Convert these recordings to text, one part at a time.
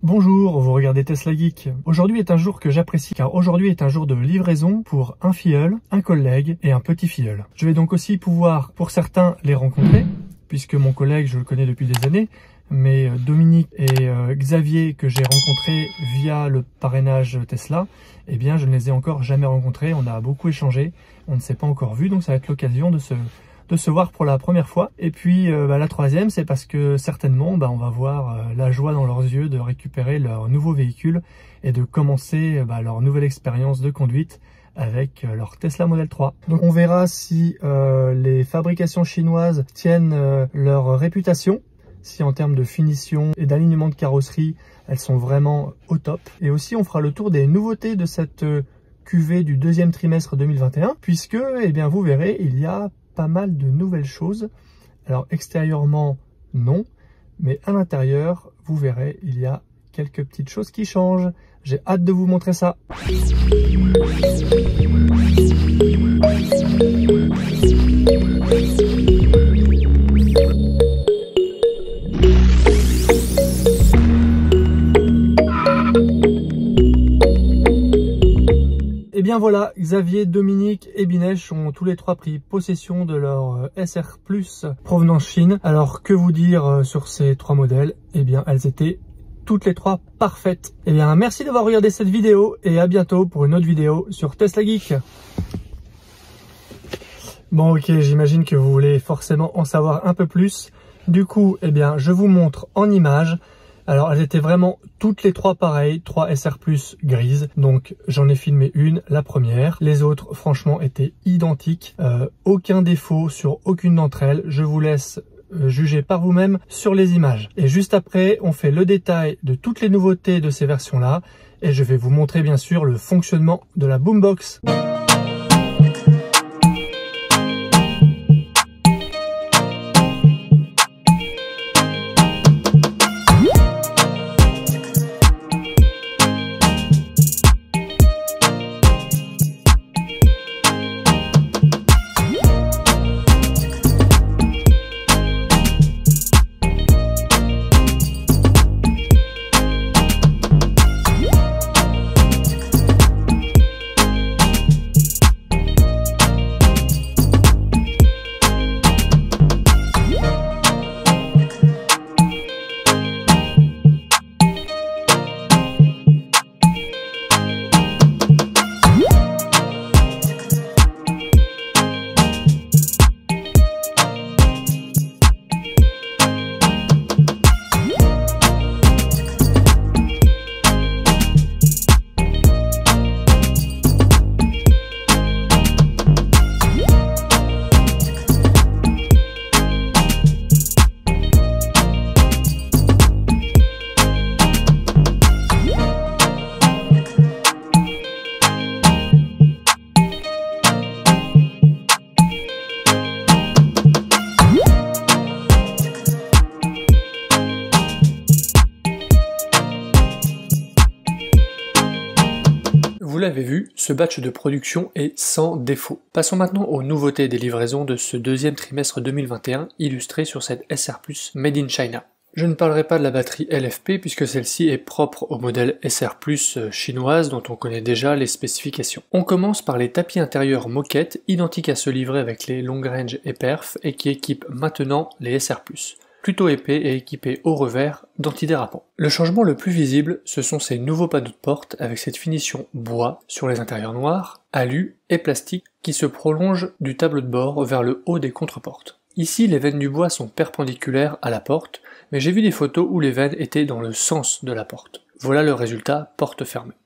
Bonjour, vous regardez Tesla Geek. Aujourd'hui est un jour que j'apprécie car aujourd'hui est un jour de livraison pour un filleul, un collègue et un petit filleul. Je vais donc aussi pouvoir, pour certains, les rencontrer, puisque mon collègue, je le connais depuis des années, mais Dominique et Xavier, que j'ai rencontrés via le parrainage Tesla, eh bien je ne les ai encore jamais rencontrés, on a beaucoup échangé, on ne s'est pas encore vu, donc ça va être l'occasion de se voir pour la première fois. Et puis la troisième, c'est parce que certainement on va voir la joie dans leurs yeux de récupérer leur nouveau véhicule et de commencer leur nouvelle expérience de conduite avec leur Tesla Model 3. Donc on verra si les fabrications chinoises tiennent leur réputation, si en termes de finition et d'alignement de carrosserie, elles sont vraiment au top. Et aussi on fera le tour des nouveautés de cette QV du deuxième trimestre 2021, puisque vous verrez, il y a pas mal de nouvelles choses. Alors extérieurement non, mais à l'intérieur vous verrez, il y a quelques petites choses qui changent. J'ai hâte de vous montrer ça. Et bien voilà, Xavier, Dominique et Binesh ont tous les trois pris possession de leur SR Plus provenance Chine. Alors que vous dire sur ces trois modèles? Eh bien elles étaient toutes les trois parfaites. Eh bien merci d'avoir regardé cette vidéo et à bientôt pour une autre vidéo sur Tesla Geek. Bon ok, j'imagine que vous voulez forcément en savoir un peu plus. Du coup, eh bien je vous montre en images. Alors elles étaient vraiment toutes les trois pareilles, 3 SR Plus grises, donc j'en ai filmé une, la première. Les autres franchement étaient identiques, aucun défaut sur aucune d'entre elles. Je vous laisse juger par vous-même sur les images. Et juste après, on fait le détail de toutes les nouveautés de ces versions-là et je vais vous montrer bien sûr le fonctionnement de la boombox. Vous l'avez vu, ce batch de production est sans défaut. Passons maintenant aux nouveautés des livraisons de ce deuxième trimestre 2021, illustrées sur cette SR Plus Made in China. Je ne parlerai pas de la batterie LFP puisque celle-ci est propre au modèle SR Plus chinoise dont on connaît déjà les spécifications. On commence par les tapis intérieurs moquette, identiques à ceux livrés avec les long range et perf et qui équipent maintenant les SR Plus. Plutôt épais et équipé au revers d'antidérapants. Le changement le plus visible, ce sont ces nouveaux panneaux de porte avec cette finition bois sur les intérieurs noirs, alu et plastique qui se prolongent du tableau de bord vers le haut des contreportes. Ici, les veines du bois sont perpendiculaires à la porte, mais j'ai vu des photos où les veines étaient dans le sens de la porte. Voilà le résultat porte fermée.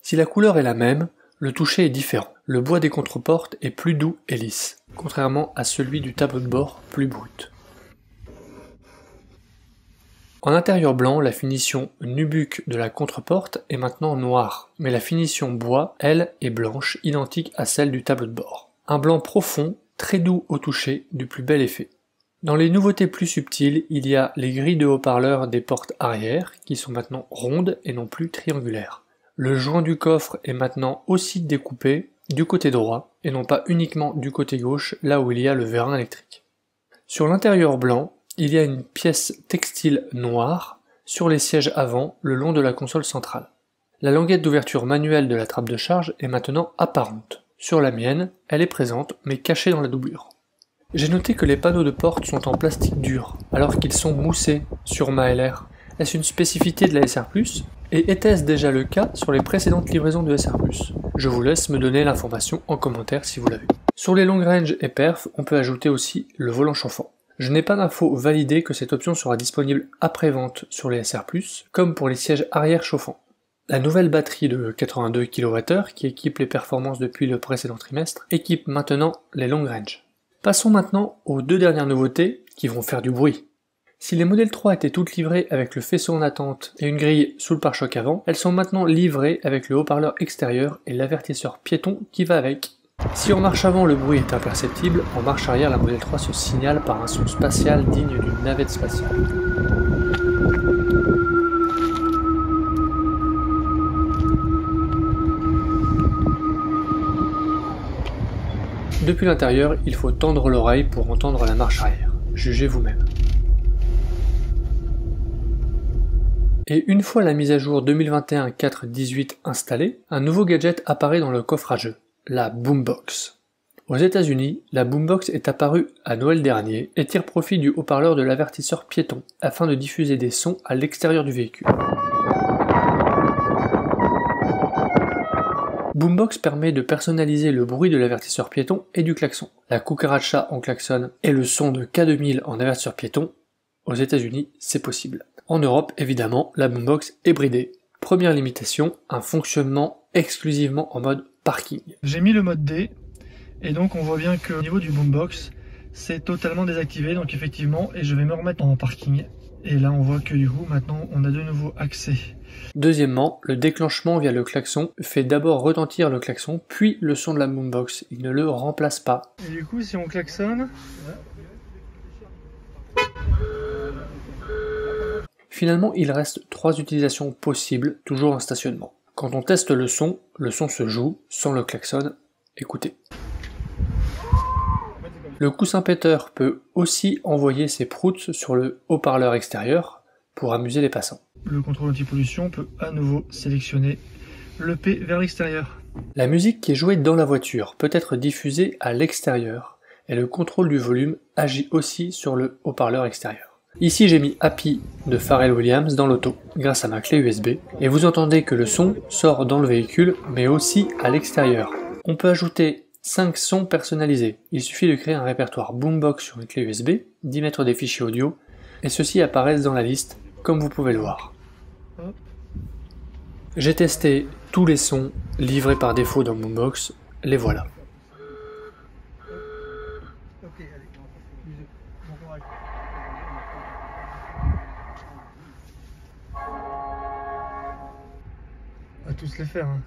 Si la couleur est la même, le toucher est différent. Le bois des contreportes est plus doux et lisse, contrairement à celui du tableau de bord plus brut. En intérieur blanc, la finition nubuck de la contreporte est maintenant noire, mais la finition bois, elle, est blanche, identique à celle du tableau de bord. Un blanc profond, très doux au toucher, du plus bel effet. Dans les nouveautés plus subtiles, il y a les grilles de haut-parleurs des portes arrière, qui sont maintenant rondes et non plus triangulaires. Le joint du coffre est maintenant aussi découpé du côté droit, et non pas uniquement du côté gauche, là où il y a le vérin électrique. Sur l'intérieur blanc, il y a une pièce textile noire sur les sièges avant le long de la console centrale. La languette d'ouverture manuelle de la trappe de charge est maintenant apparente. Sur la mienne, elle est présente mais cachée dans la doublure. J'ai noté que les panneaux de porte sont en plastique dur, alors qu'ils sont moussés sur ma LR. Est-ce une spécificité de la SR+, et était-ce déjà le cas sur les précédentes livraisons de SR+? Je vous laisse me donner l'information en commentaire si vous l'avez. Sur les long range et perf, on peut ajouter aussi le volant chauffant. Je n'ai pas d'infos validées que cette option sera disponible après-vente sur les SR+, comme pour les sièges arrière chauffants. La nouvelle batterie de 82 kWh, qui équipe les performances depuis le précédent trimestre, équipe maintenant les long range. Passons maintenant aux deux dernières nouveautés qui vont faire du bruit. Si les modèles 3 étaient toutes livrées avec le faisceau en attente et une grille sous le pare-choc avant, elles sont maintenant livrées avec le haut-parleur extérieur et l'avertisseur piéton qui va avec. Si en marche avant le bruit est imperceptible, en marche arrière la modèle 3 se signale par un son spatial digne d'une navette spatiale. Depuis l'intérieur, il faut tendre l'oreille pour entendre la marche arrière. Jugez vous-même. Et une fois la mise à jour 2021-4.18 installée, un nouveau gadget apparaît dans le coffre à jeu, la Boombox. Aux États-Unis, la Boombox est apparue à Noël dernier et tire profit du haut-parleur de l'avertisseur piéton afin de diffuser des sons à l'extérieur du véhicule. Boombox permet de personnaliser le bruit de l'avertisseur piéton et du klaxon. La cucaracha en klaxon et le son de K2000 en avertisseur piéton, aux États-Unis, c'est possible. En Europe, évidemment, la Boombox est bridée. Première limitation, un fonctionnement exclusivement en mode parking. J'ai mis le mode D, et donc on voit bien qu'au niveau du Boombox, c'est totalement désactivé, donc effectivement, et je vais me remettre en parking. Et là, on voit que du coup, maintenant, on a de nouveau accès. Deuxièmement, le déclenchement via le klaxon fait d'abord retentir le klaxon, puis le son de la Boombox. Il ne le remplace pas. Et du coup, si on klaxonne... Finalement, il reste 3 utilisations possibles, toujours en stationnement. Quand on teste le son se joue sans le klaxon. Écoutez. Le coussin péteur peut aussi envoyer ses proutes sur le haut-parleur extérieur pour amuser les passants. Le contrôle anti-pollution peut à nouveau sélectionner le P vers l'extérieur. La musique qui est jouée dans la voiture peut être diffusée à l'extérieur et le contrôle du volume agit aussi sur le haut-parleur extérieur. Ici j'ai mis Happy de Pharrell Williams dans l'auto grâce à ma clé USB et vous entendez que le son sort dans le véhicule mais aussi à l'extérieur. On peut ajouter 5 sons personnalisés. Il suffit de créer un répertoire Boombox sur une clé USB, d'y mettre des fichiers audio, et ceux-ci apparaissent dans la liste, comme vous pouvez le voir. J'ai testé tous les sons livrés par défaut dans Boombox, les voilà. On va tous les faire, hein.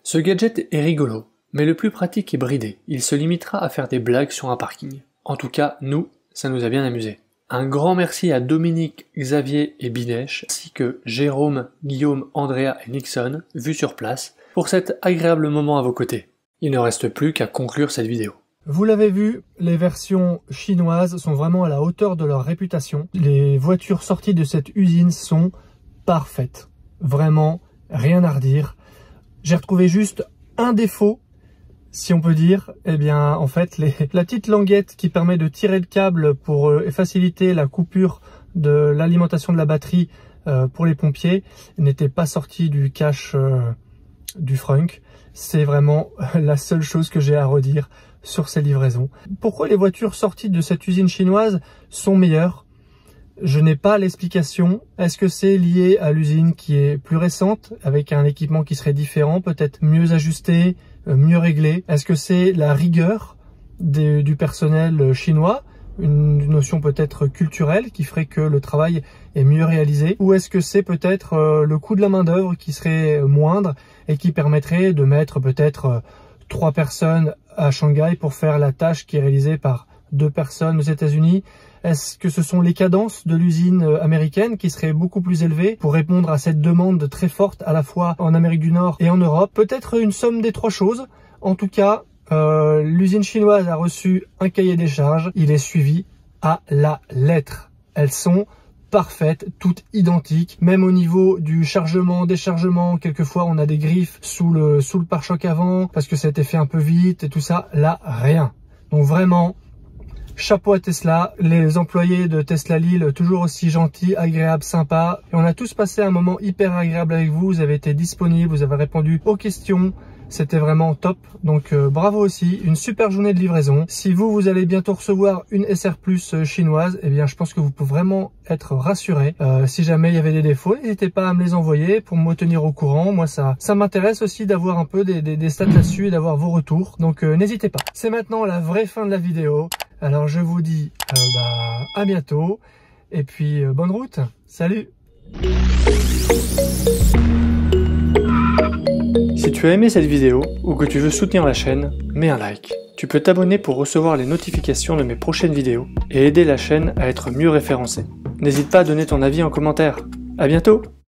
Ce gadget est rigolo, mais le plus pratique est bridé. Il se limitera à faire des blagues sur un parking. En tout cas, nous, ça nous a bien amusé. Un grand merci à Dominique, Xavier et Binesh, ainsi que Jérôme, Guillaume, Andrea et Nixon, vus sur place, pour cet agréable moment à vos côtés. Il ne reste plus qu'à conclure cette vidéo. Vous l'avez vu, les versions chinoises sont vraiment à la hauteur de leur réputation. Les voitures sorties de cette usine sont parfaites. Vraiment, rien à redire. J'ai retrouvé juste un défaut, si on peut dire. Eh bien, en fait, la petite languette qui permet de tirer le câble pour faciliter la coupure de l'alimentation de la batterie pour les pompiers n'était pas sortie du cache du frunk. C'est vraiment la seule chose que j'ai à redire sur ces livraisons. Pourquoi les voitures sorties de cette usine chinoise sont meilleures? Je n'ai pas l'explication. Est-ce que c'est lié à l'usine qui est plus récente, avec un équipement qui serait différent, peut-être mieux ajusté, mieux réglé? Est-ce que c'est la rigueur du personnel chinois une notion peut-être culturelle qui ferait que le travail est mieux réalisé? Ou est-ce que c'est peut-être le coût de la main-d'œuvre qui serait moindre et qui permettrait de mettre peut-être 3 personnes à Shanghai pour faire la tâche qui est réalisée par 2 personnes aux États-Unis? Est-ce que ce sont les cadences de l'usine américaine qui seraient beaucoup plus élevées pour répondre à cette demande très forte à la fois en Amérique du Nord et en Europe? Peut-être une somme des 3 choses. En tout cas, l'usine chinoise a reçu un cahier des charges. Il est suivi à la lettre. Elles sont parfaites, toutes identiques. Même au niveau du chargement, déchargement, quelquefois on a des griffes sous le pare-choc avant parce que ça a été fait un peu vite et tout ça. Là, rien. Donc vraiment, chapeau à Tesla, les employés de Tesla Lille, toujours aussi gentils, agréables, sympas. Et on a tous passé un moment hyper agréable avec vous. Vous avez été disponibles, vous avez répondu aux questions. C'était vraiment top. Donc bravo aussi, une super journée de livraison. Si vous allez bientôt recevoir une SR Plus chinoise, eh bien je pense que vous pouvez vraiment être rassuré. Si jamais il y avait des défauts, n'hésitez pas à me les envoyer pour me tenir au courant. Moi ça m'intéresse aussi d'avoir un peu des stats là-dessus et d'avoir vos retours. Donc n'hésitez pas. C'est maintenant la vraie fin de la vidéo. Alors je vous dis à bientôt et puis bonne route, salut. Si tu as aimé cette vidéo ou que tu veux soutenir la chaîne, mets un like. Tu peux t'abonner pour recevoir les notifications de mes prochaines vidéos et aider la chaîne à être mieux référencée. N'hésite pas à donner ton avis en commentaire. À bientôt!